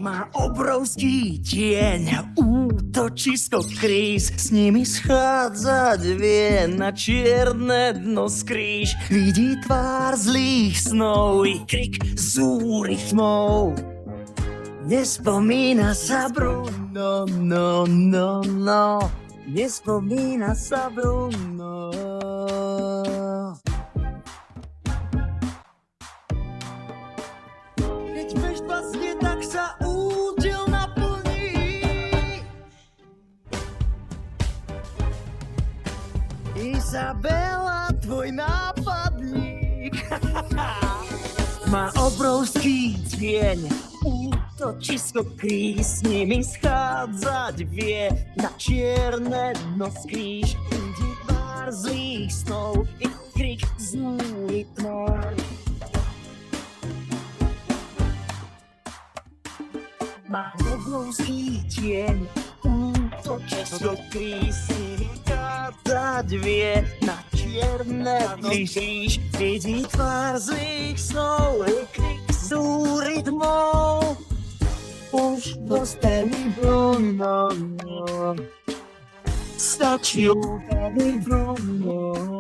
Má obrovský tieň, útočisko kríz, s nimi schádzať vie na čierne dno skríž. Vidí tvár zlých snov i krik zúri tmou. Nespomína sa Bruno, no. Nespomína sa Bruno. Keď veštba znie, tak sa údel naplní. Izabela, tvoj nápadník. Má obrovský tieň, útočisko kríz, s nimi schádzať vie na čierne dno skríž. Vidí tvár zlých snov i krik zúri tmou. Má obrovský tieň, útočisko kríz, s nimi schádzať vie na čierne dno skríž. Vidí tvár zlých snov i krik zúri tmou. Už dospelý Bruno, stačí úplný Bruno.